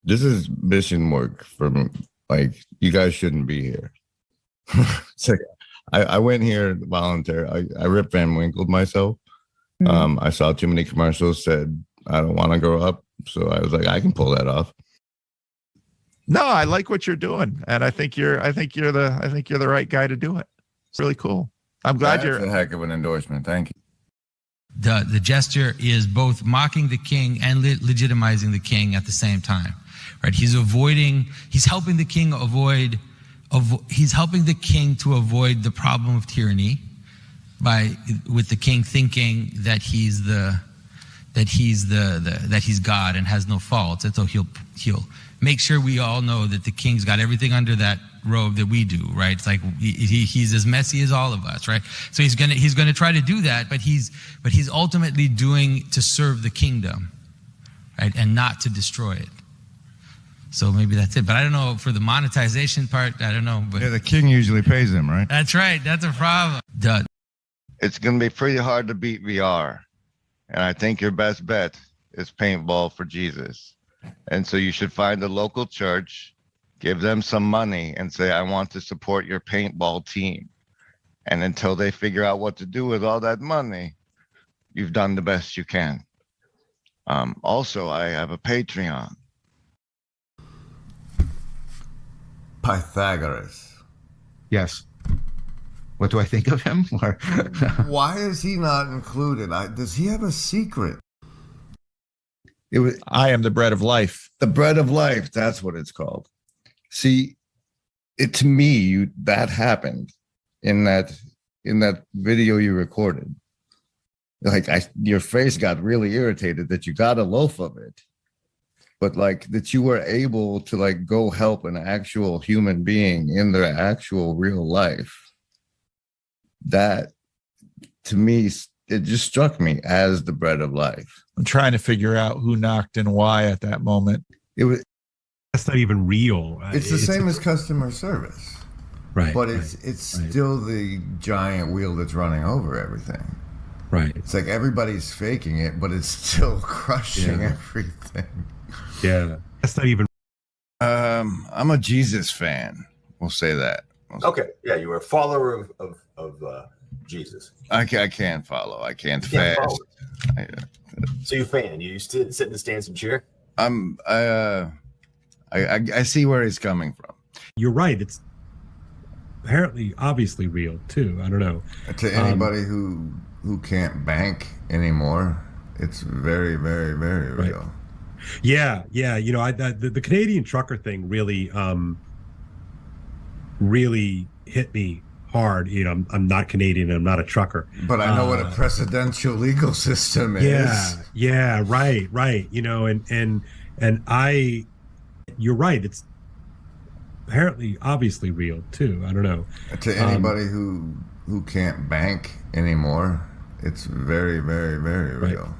This is mission work from like you guys shouldn't be here. It's like I went here volunteer. I Rip Van Winkled myself. I saw too many commercials, said I don't want to grow up. So I was like, I can pull that off. No, I like what you're doing. And I think you're the right guy to do it. It's really cool. I'm glad That's a heck of an endorsement. Thank you. The gesture is both mocking the king and legitimizing the king at the same time, right? He's helping the king to avoid the problem of tyranny with the king thinking that he's God and has no faults. And so he'll make sure we all know that the king's got everything under that robe that we do, right? It's like he's as messy as all of us, right? So he's gonna try to do that, but he's ultimately doing to serve the kingdom, right, and not to destroy it. So maybe that's it. But I don't know for the monetization part. I don't know. But yeah, the king usually pays him, right? That's right. That's a problem. It's gonna be pretty hard to beat VR, and I think your best bet is paintball for Jesus. And so you should find a local church, give them some money and say, I want to support your paintball team. And until they figure out what to do with all that money, you've done the best you can. Also, I have a Patreon. Pythagoras. Yes. What do I think of him? Why is he not included? Does he have a secret? I am the bread of life. The bread of life. That's what it's called. See, to me, that happened in that video you recorded. Like your face got really irritated that you got a loaf of it, but like that you were able to like go help an actual human being in their actual real life. That to me, it just struck me as the bread of life. I'm trying to figure out who knocked and why at that moment. That's not even real. It's the same as customer service, right? But it's still the giant wheel that's running over everything. Right. It's like everybody's faking it, but it's still crushing everything. Yeah. That's not even. I'm a Jesus fan. We'll say that. Okay. Yeah, you were a follower of Jesus. I can't follow. I can't fast. So you fan? You sit in the stands and cheer? I see where he's coming from. You're right. It's apparently, obviously real too. I don't know. To anybody who can't bank anymore, it's very, very, very real. Right. Yeah. You know, the Canadian trucker thing really hit me hard. You know, I'm not Canadian and I'm not a trucker. But I know what a precedential legal system is. Yeah, right. You know, and you're right. It's apparently obviously real too. I don't know. To anybody who can't bank anymore, it's very, very, very real.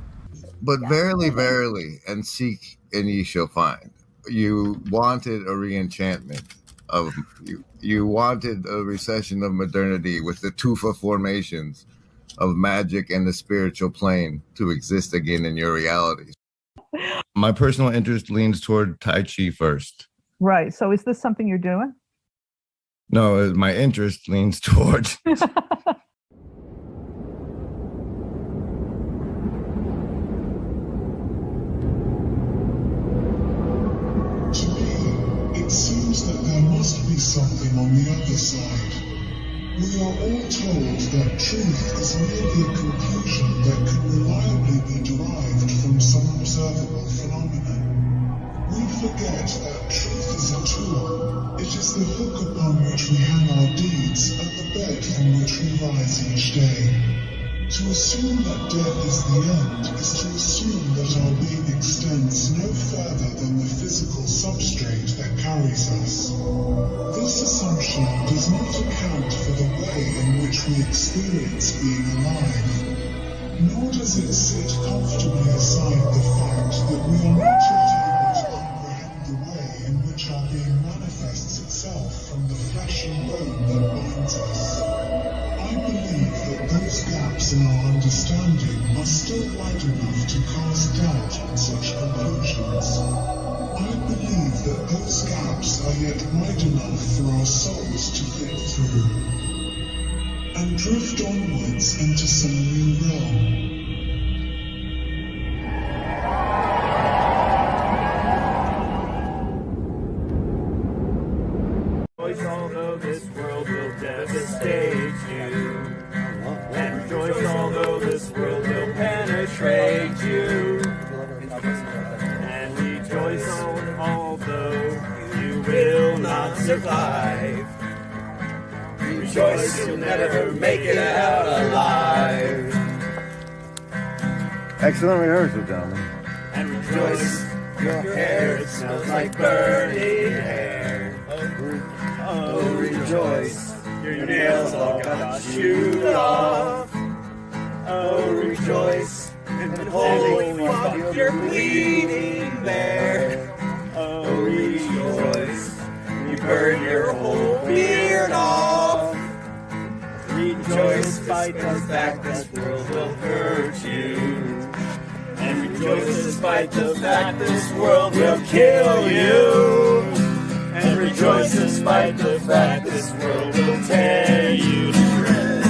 But verily, and seek and ye shall find. You wanted a reenchantment of you wanted a recession of modernity with the tufa formations of magic and the spiritual plane to exist again in your realities. My personal interest leans toward Tai Chi first. Right. So is this something you're doing? No, my interest leans towards. To me, it seems that there must be something on the other side. We are all told that truth is merely a conclusion that can reliably be derived from some observable phenomenon. We forget that truth is a tool. It is the hook upon which we hang our deeds and the bed from which we rise each day. To assume that death is the end is to assume that our being extends no further than the physical substrate that carries us. This assumption does not account for the way in which we experience being alive, nor does it sit comfortably aside the fact that we are not yet able to comprehend the way in which our being manifests itself from the flesh and bone that binds us. I believe that those gaps in our understanding are still wide enough to cast doubt on such conclusions. I believe are yet wide enough for our souls to fit through, and drift onwards into some new realm. Although this world will devastate you, and rejoice although this world will penetrate you, and rejoice although you will not survive. Rejoice you'll never make it out alive. Excellent rehearsal, gentlemen. And rejoice your hair, it smells like burning hair. Oh, rejoice, your nails all got shoot off. Oh, rejoice, and holy fuck, you're bleeding there. Oh, rejoice, you burn your whole beard off. Rejoice, despite the fact this world will hurt you. And rejoice, despite the fact this world will kill you. And rejoice despite the fact this world will tear you to shreds.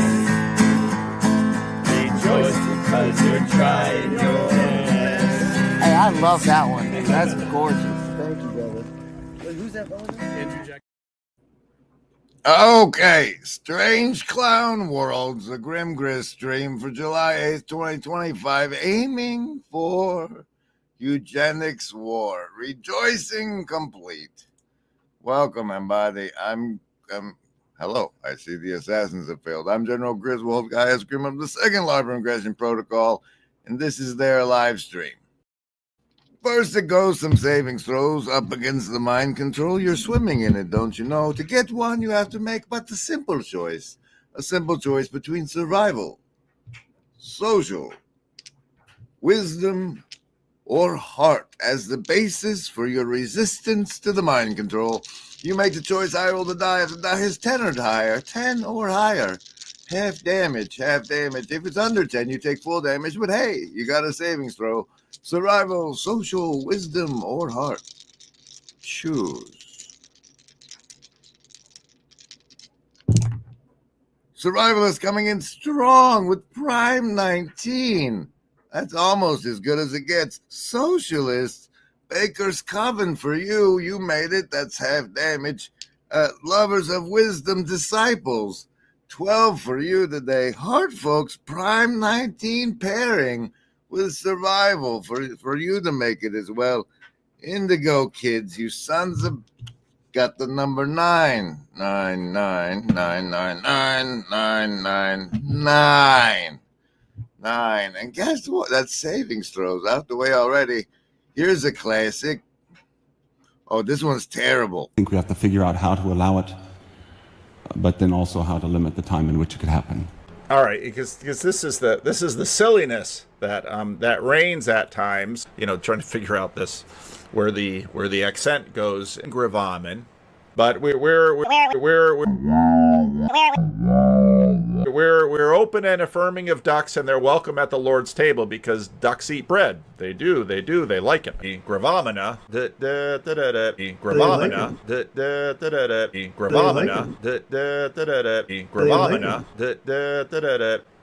Rejoice because you're trying your best. Hey, I love that one. That's gorgeous. Thank you, brother. Wait, who's that brother? Okay, Strange Clown Worlds, the Grim Grist stream for July 8th, 2025, aiming for eugenics war. Rejoicing complete. Welcome, everybody. Hello. I see the assassins have failed. I'm General Griswold, Gaius Grim of the Second Larva Ingression Protocol, and this is their live stream. First, it goes some savings throws up against the mind control. You're swimming in it, don't you know? To get one, you have to make but a simple choice between survival, social, wisdom, or heart as the basis for your resistance to the mind control. You make the choice, I roll the die. If the die is 10 or higher, 10 or higher, half damage. If it's under 10, you take full damage, but hey, you got a savings throw. Survival, social, wisdom, or heart. Choose. Survival is coming in strong with Prime 19. That's almost as good as it gets. Socialist, Baker's Coven for you. You made it. That's half damage. Lovers of Wisdom, Disciples. 12 for you today. Heart folks, Prime 19 pairing with Survival for you to make it as well. Indigo Kids, you sons of... Got the number 9. 9, 9, 9, 9, 9, 9, 9, 9. 9. And guess what? That's savings throws out the way already. Here's a classic. Oh, this one's terrible. I think we have to figure out how to allow it, but then also how to limit the time in which it could happen. All right, because this is the silliness that that reigns at times. You know, trying to figure out this where the accent goes in Gravamen, but we're open and affirming of ducks, and they're welcome at the Lord's table because ducks eat bread. They do. They like it. Gravamina, Gravamina,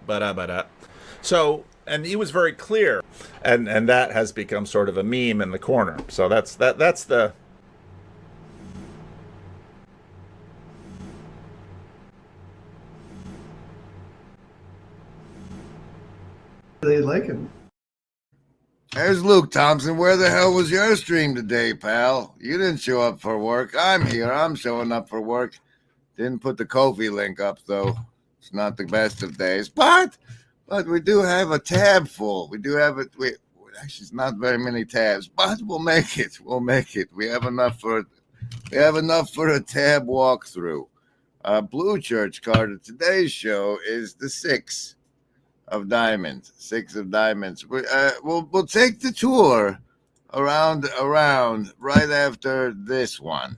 Gravamina, So, and he was very clear, and that has become sort of a meme in the corner. So that's the. They like him. There's Luke Thompson. Where the hell was your stream today, pal? You didn't show up for work. I'm here. I'm showing up for work. Didn't put the Ko-fi link up, though. It's not the best of days. But we do have a tab full. We do have it. Actually, it's not very many tabs, but we'll make it. We have enough for a tab walkthrough. Blue Church card of today's show is the 6 of diamonds. 6 of diamonds. We'll take the tour around right after this one.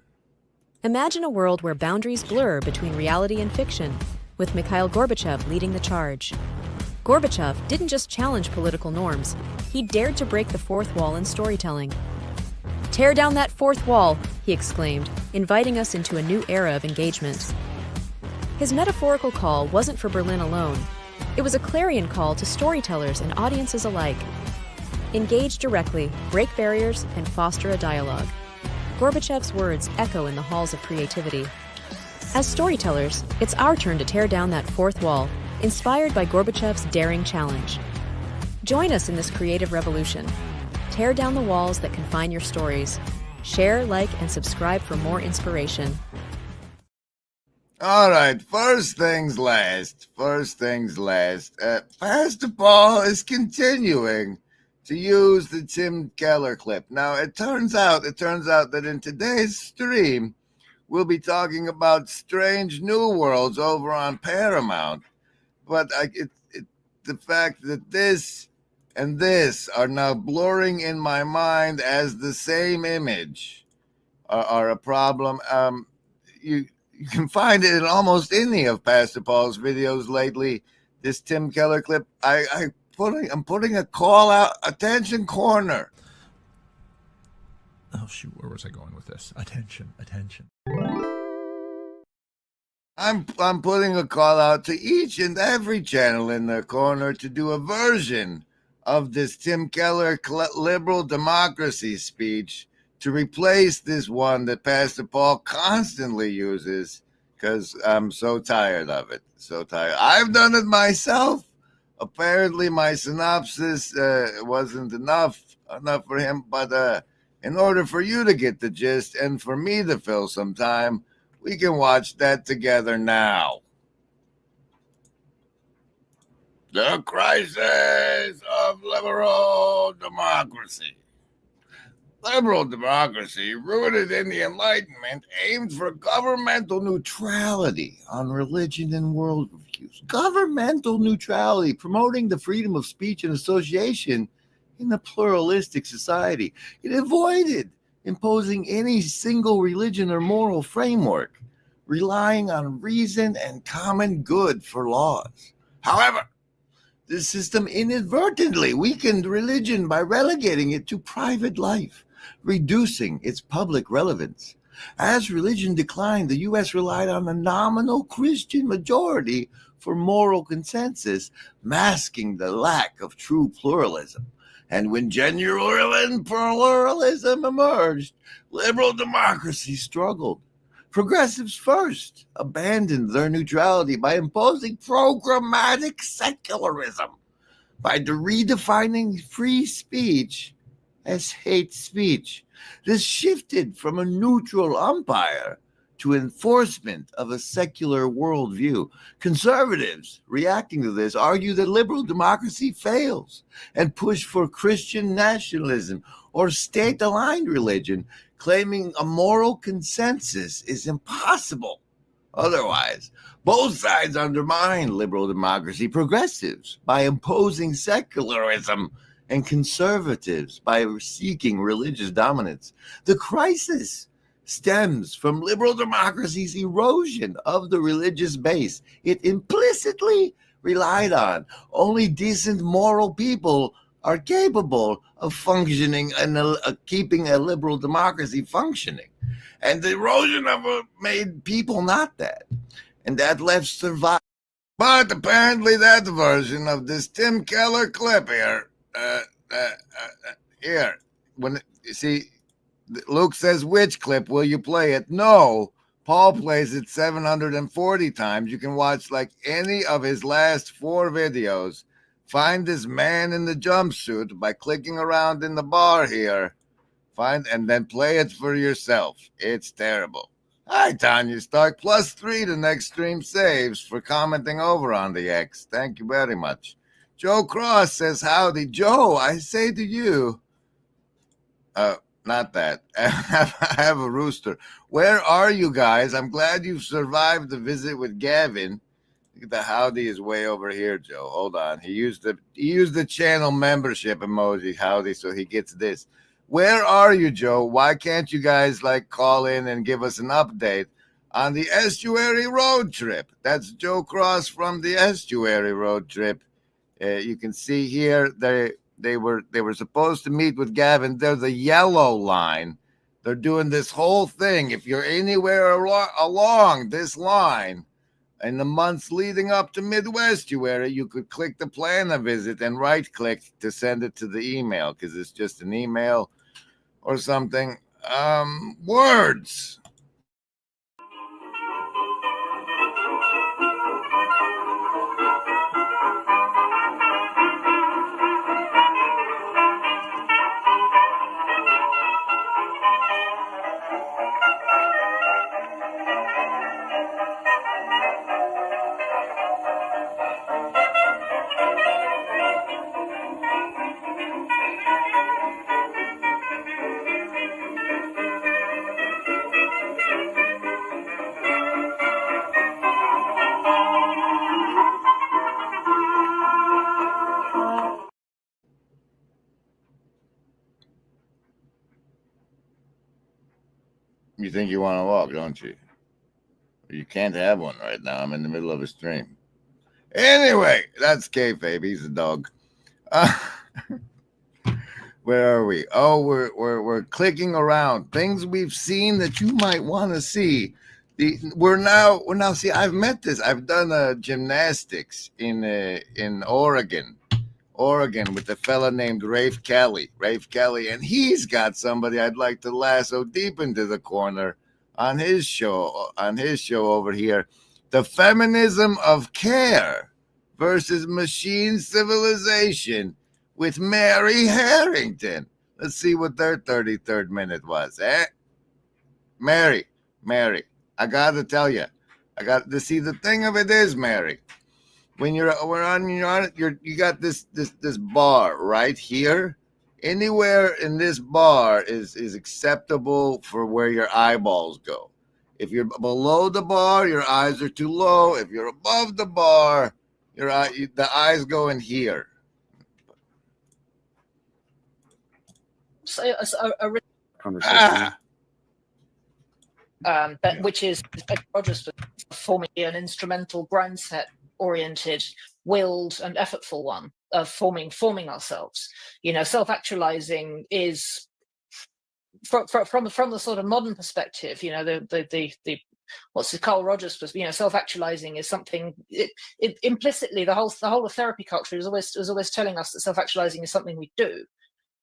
Imagine a world where boundaries blur between reality and fiction, with Mikhail Gorbachev leading the charge. Gorbachev didn't just challenge political norms, he dared to break the fourth wall in storytelling. Tear down that fourth wall he exclaimed, inviting us into a new era of engagement. His metaphorical call wasn't for Berlin alone. It was a clarion call to storytellers and audiences alike. Engage directly, break barriers, and foster a dialogue. Gorbachev's words echo in the halls of creativity. As storytellers, it's our turn to tear down that fourth wall, inspired by Gorbachev's daring challenge. Join us in this creative revolution. Tear down the walls that confine your stories. Share, like, and subscribe for more inspiration. All right, first things last. Pastor Paul is continuing to use the Tim Keller clip. Now, it turns out that in today's stream, we'll be talking about Strange New Worlds over on Paramount. But the fact that this and this are now blurring in my mind as the same image are a problem. You can find it in almost any of Pastor Paul's videos lately. This Tim Keller clip, I'm putting a call out, attention corner. Oh shoot, where was I going with this? Attention. I'm putting a call out to each and every channel in the corner to do a version of this Tim Keller liberal democracy speech to replace this one that Pastor Paul constantly uses, because I'm so tired of it. I've done it myself. Apparently my synopsis wasn't enough for him, but in order for you to get the gist and for me to fill some time, we can watch that together now. The crisis of liberal democracy. Liberal democracy, rooted in the Enlightenment, aimed for governmental neutrality on religion and worldviews. Governmental neutrality, promoting the freedom of speech and association in a pluralistic society. It avoided imposing any single religion or moral framework, relying on reason and common good for laws. However, this system inadvertently weakened religion by relegating it to private life, reducing its public relevance. As religion declined, the U.S. relied on a nominal Christian majority for moral consensus, masking the lack of true pluralism. And when genuine pluralism emerged, liberal democracy struggled. Progressives first abandoned their neutrality by imposing programmatic secularism, by redefining free speech as hate speech. This shifted from a neutral umpire to enforcement of a secular worldview. Conservatives, reacting to this, argue that liberal democracy fails and push for Christian nationalism or state-aligned religion, claiming a moral consensus is impossible otherwise. Both sides undermine liberal democracy. Progressives by imposing secularism and conservatives by seeking religious dominance. The crisis stems from liberal democracy's erosion of the religious base it implicitly relied on. Only decent moral people are capable of functioning and keeping a liberal democracy functioning. And the erosion of it made people not that. And that left survival. But apparently that version of this Tim Keller clip here, you see, Luke says, which clip will you play it? No, Paul plays it 740 times. You can watch like any of his last 4 videos. Find this man in the jumpsuit by clicking around in the bar here. And then play it for yourself. It's terrible. Hi, Tanya Stark. +3 to next stream saves for commenting over on the X. Thank you very much. Joe Cross says, howdy. Joe, I say to you, not that. I have a rooster. Where are you guys? I'm glad you've survived the visit with Gavin. Look at the howdy is way over here, Joe. Hold on. He used the channel membership emoji, howdy, so he gets this. Where are you, Joe? Why can't you guys call in and give us an update on the Estuary Road Trip? That's Joe Cross from the Estuary Road Trip. You can see here they were supposed to meet with Gavin. They're the yellow line. They're doing this whole thing. If you're anywhere along this line in the months leading up to Midwestuary, you could click the plan a visit and right-click to send it to the email because it's just an email or something. Words. You think you want to walk, don't you? You can't have one right now. I'm in the middle of a stream. Anyway, that's kayfabe. He's a dog. Where are we? Oh, we're clicking around things we've seen that you might want to see. We're now see. I've met this. I've done gymnastics in Oregon with a fella named Rafe Kelly, and he's got somebody I'd like to lasso deep into the corner on his show over here. The Feminism of Care versus Machine Civilization with Mary Harrington. Let's see what their 33rd minute was, eh? Mary, I got to tell you, I got to see the thing of it is, Mary, when you got this bar right here. Anywhere in this bar is acceptable for where your eyeballs go. If you're below the bar, your eyes are too low. If you're above the bar, the eyes go in here. So a conversation. But which is Rogers forming an instrumental grind set oriented, willed and effortful one of forming ourselves. Self-actualizing is from the sort of modern perspective, the what's Carl Rogers was, self-actualizing is something it implicitly the whole of therapy culture is always telling us that self-actualizing is something we do.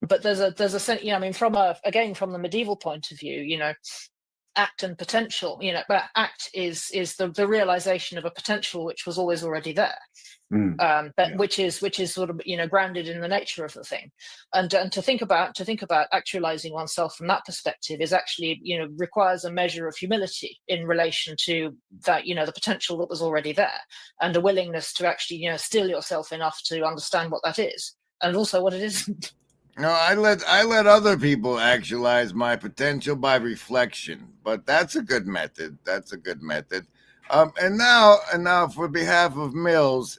But there's a sense, from the medieval point of view, act and potential, but act is the realization of a potential which was always already there, which is sort of grounded in the nature of the thing, and to think about actualizing oneself from that perspective is actually requires a measure of humility in relation to that, the potential that was already there, and a willingness to actually still yourself enough to understand what that is and also what it isn't. No, I let other people actualize my potential by reflection, but that's a good method. And now for behalf of Mills,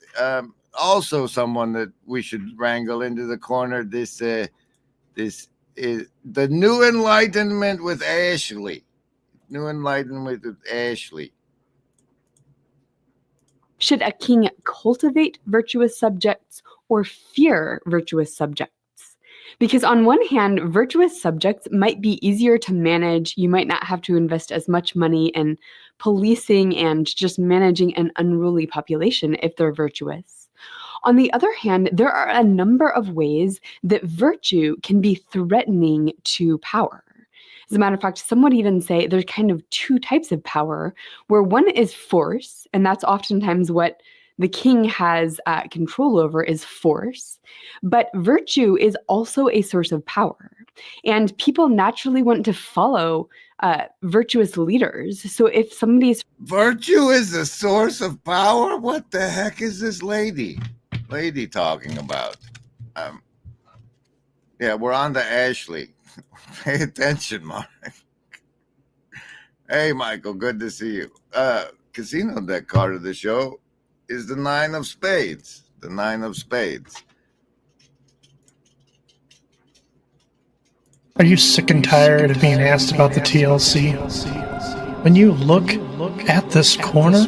also someone that we should wrangle into the corner. This is the New Enlightenment with Ashley. Should a king cultivate virtuous subjects or fear virtuous subjects? Because on one hand, virtuous subjects might be easier to manage. You might not have to invest as much money in policing and just managing an unruly population if they're virtuous. On the other hand, there are a number of ways that virtue can be threatening to power. As a matter of fact, some would even say there's kind of two types of power, where one is force, and that's oftentimes what the king has control over is force, but virtue is also a source of power. And people naturally want to follow virtuous leaders. So if somebody's... Virtue is a source of power? What the heck is this lady talking about? Yeah, we're on to Ashley. Pay attention, Mark. Hey, Michael, good to see you. Casino deck card of the show is the 9 of spades. The 9 of spades. Are you sick and tired of being asked about the TLC? When you look at this corner,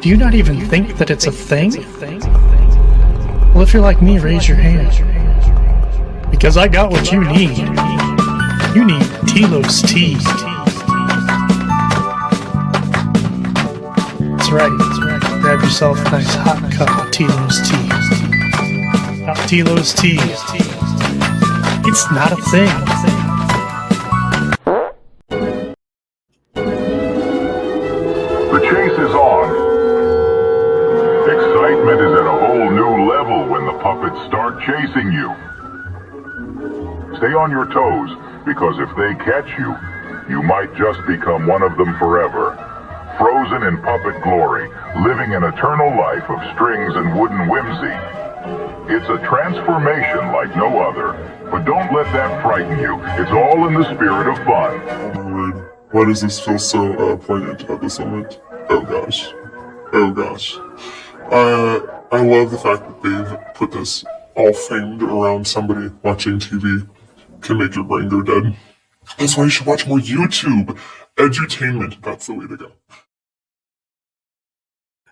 do you not even think that it's a thing? Well, if you're like me, raise your hand. Because I got what you need. You need Telos tea. That's right. Grab yourself a nice hot cup of Telos tea. Now, Telos tea. It's not a thing. The chase is on. Excitement is at a whole new level when the puppets start chasing you. Stay on your toes, because if they catch you, you might just become one of them forever. Frozen in puppet glory, living an eternal life of strings and wooden whimsy. It's a transformation like no other, but don't let that frighten you. It's all in the spirit of fun. Oh my word. Why does this feel so poignant at this moment? Oh gosh. Oh gosh. I love the fact that they've put this all framed around somebody watching TV. Can make your brain go dead. That's why you should watch more YouTube. Edutainment, that's the way to go.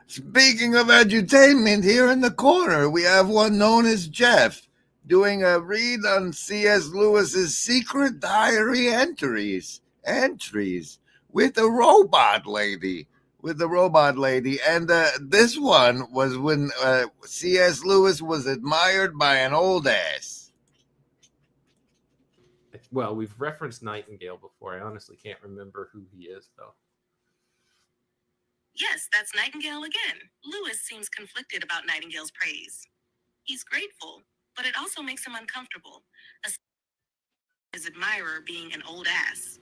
Speaking of edutainment, here in the corner, we have one known as Jeff, doing a read on C.S. Lewis's secret diary entries, with a robot lady. And this one was when C.S. Lewis was admired by an old ass. Well, we've referenced Nightingale before. I honestly can't remember who he is, though. Yes, that's Nightingale again. Lewis seems conflicted about Nightingale's praise. He's grateful, but it also makes him uncomfortable. His admirer being an old ass.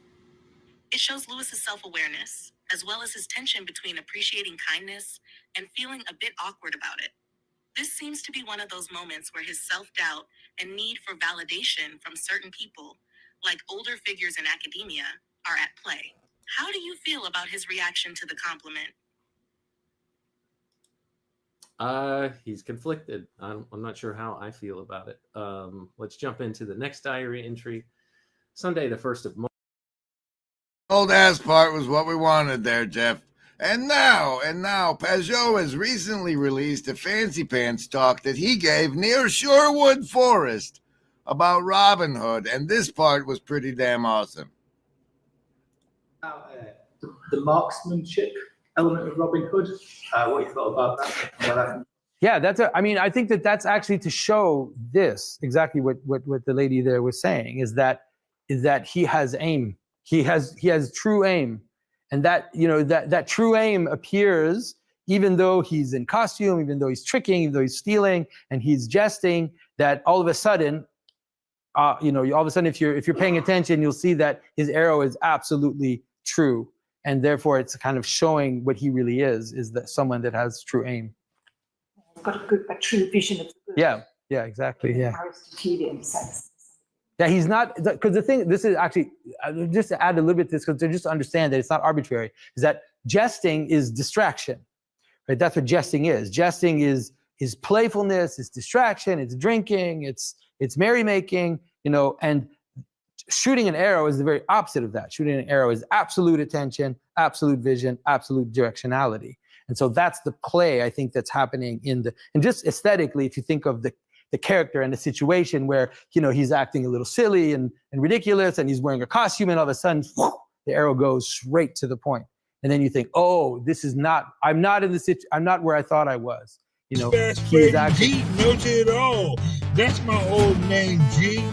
It shows Lewis's self-awareness, as well as his tension between appreciating kindness and feeling a bit awkward about it. This seems to be one of those moments where his self-doubt and need for validation from certain people, like older figures in academia, are at play. How do you feel about his reaction to the compliment? He's conflicted. I'm not sure how I feel about it. Let's jump into the next diary entry. Sunday, the 1st of March. Old ass part was what we wanted there, Jeff. And now, Peugeot has recently released a fancy pants talk that he gave near Sherwood Forest about Robin Hood, and this part was pretty damn awesome. The marksmanship element of Robin Hood. What you thought about that? Yeah, I think that's actually to show this exactly what the lady there was saying is that he has aim. He has true aim, and that true aim appears even though he's in costume, even though he's tricking, even though he's stealing, and he's jesting. That all of a sudden, if you're paying attention, you'll see that his arrow is absolutely true. And therefore, it's kind of showing what he really is that someone that has true aim. He's got a true vision of the good. Yeah, exactly. Yeah. Aristotelian sense. Yeah, he's not, because this is actually, just to add a little bit to this, because to just understand that it's not arbitrary, is that jesting is distraction, right? That's what jesting is. Jesting is playfulness, it's distraction, it's drinking, it's merrymaking, and shooting an arrow is the very opposite of that. Shooting an arrow is absolute attention, absolute vision, absolute directionality. And so that's the play, I think, that's happening and just aesthetically, if you think of the character and the situation where, he's acting a little silly and ridiculous and he's wearing a costume and all of a sudden, the arrow goes straight to the point. And then you think, oh, I'm not where I thought I was. He is actually. G knows it all. That's my old name, G.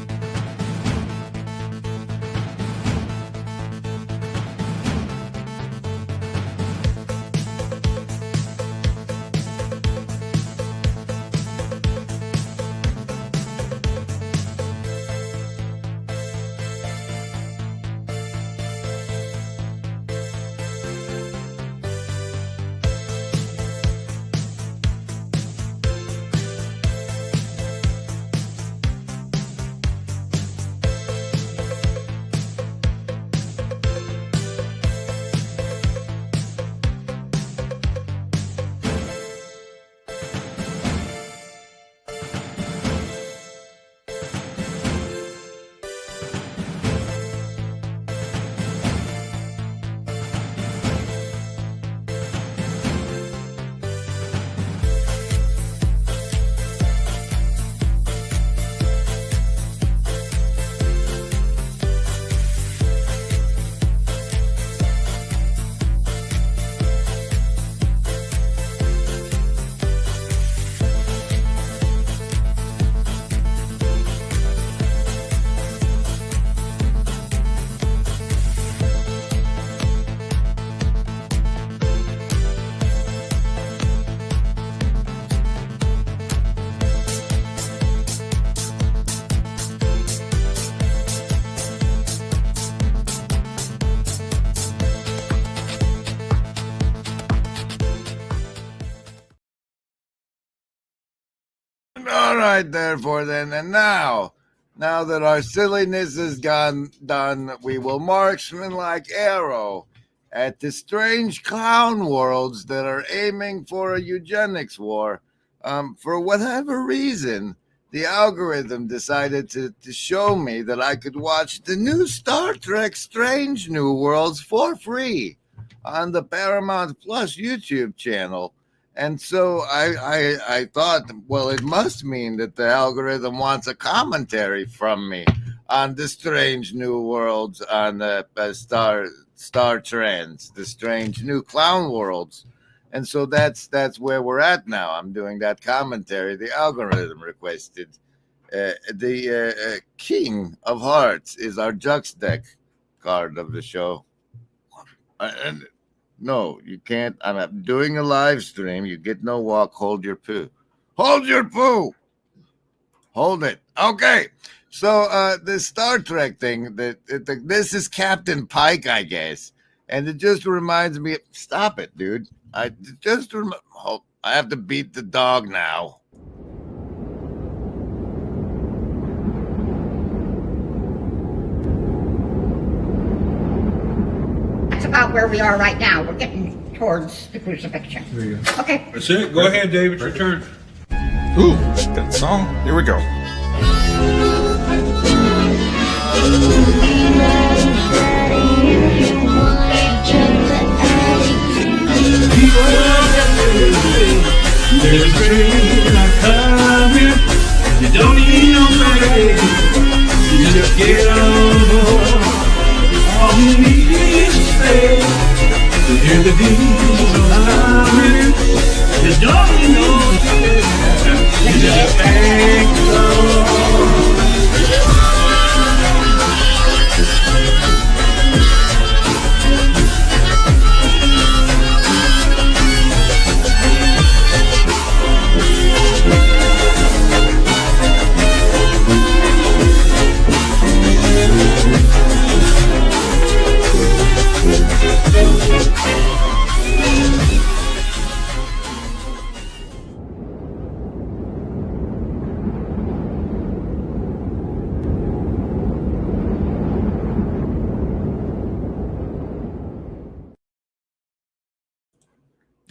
right, therefore, then, and now that our silliness is done, we will marksman like arrow at the strange clown worlds that are aiming for a eugenics war. For whatever reason, the algorithm decided to show me that I could watch the new Star Trek Strange New Worlds for free on the Paramount Plus YouTube channel. And so I thought, well, it must mean that the algorithm wants a commentary from me on the strange new worlds, on the star trends, the strange new clown worlds. And so that's where we're at now. I'm doing that commentary the algorithm requested. The King of Hearts is our Jux deck card of the show. And no, you can't. I'm doing a live stream. You get no walk. Hold your poo. Hold your poo. Hold it. Okay. So the Star Trek thing, this is Captain Pike, I guess. And it just reminds me. Stop it, dude. I have to beat the dog now. About where we are right now. We're getting towards the crucifixion. There you go. Okay. That's it. Go ahead, David. Your turn. Ooh, that song. Here we go. There's a train coming. You don't need nobody. You just get on board. All you need is space. You hear the diesel humming. You don't need no ticket. You just hang on.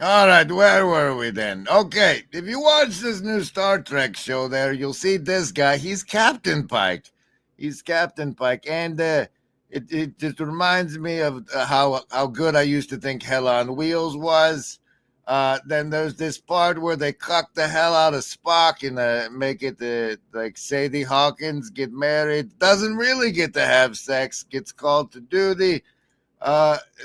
All right, where were we then? Okay, if you watch this new Star Trek show there, you'll see this guy. He's Captain Pike. He's Captain Pike. And it just reminds me of how good I used to think Hell on Wheels was. Then there's this part where they cuck the hell out of Spock and make it like Sadie Hawkins get married. Doesn't really get to have sex. Gets called to duty.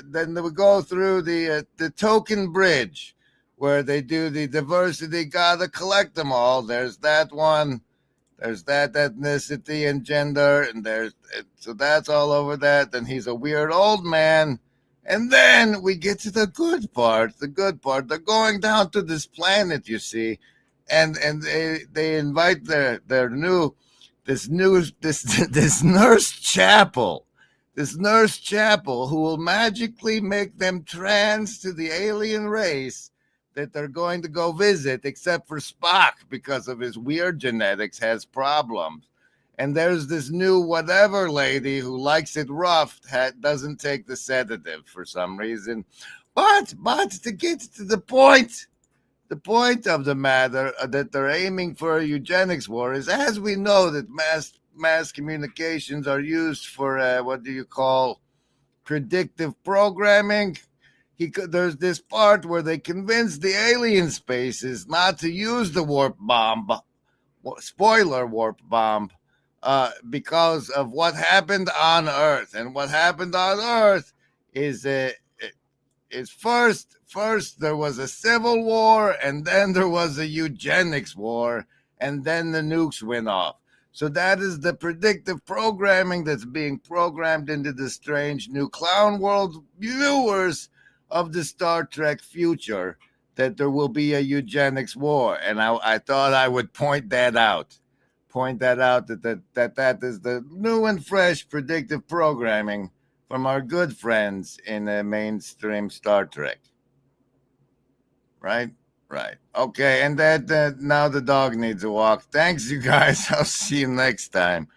Then we go through the token bridge where they do the diversity, gotta collect them all. There's that one. There's that ethnicity and gender. And so that's all over that. Then he's a weird old man. And then we get to the good part. They're going down to this planet, you see. And they invite this nurse Chapel. This nurse Chapel who will magically make them trans to the alien race that they're going to go visit, except for Spock, because of his weird genetics, has problems. And there's this new whatever lady who likes it rough, doesn't take the sedative for some reason. But to get to the point of the matter that they're aiming for a eugenics war is, as we know, that mass communications are used for what do you call predictive programming. There's this part where they convince the alien species not to use the warp bomb, spoiler warp bomb, because of what happened on Earth. And what happened on Earth is first there was a civil war, and then there was a eugenics war, and then the nukes went off. So that is the predictive programming that's being programmed into the strange new clown world viewers of the Star Trek future, that there will be a eugenics war. And I thought I would point that out that is the new and fresh predictive programming from our good friends in mainstream Star Trek. Right? Right. Okay. And that now the dog needs a walk. Thanks, you guys. I'll see you next time.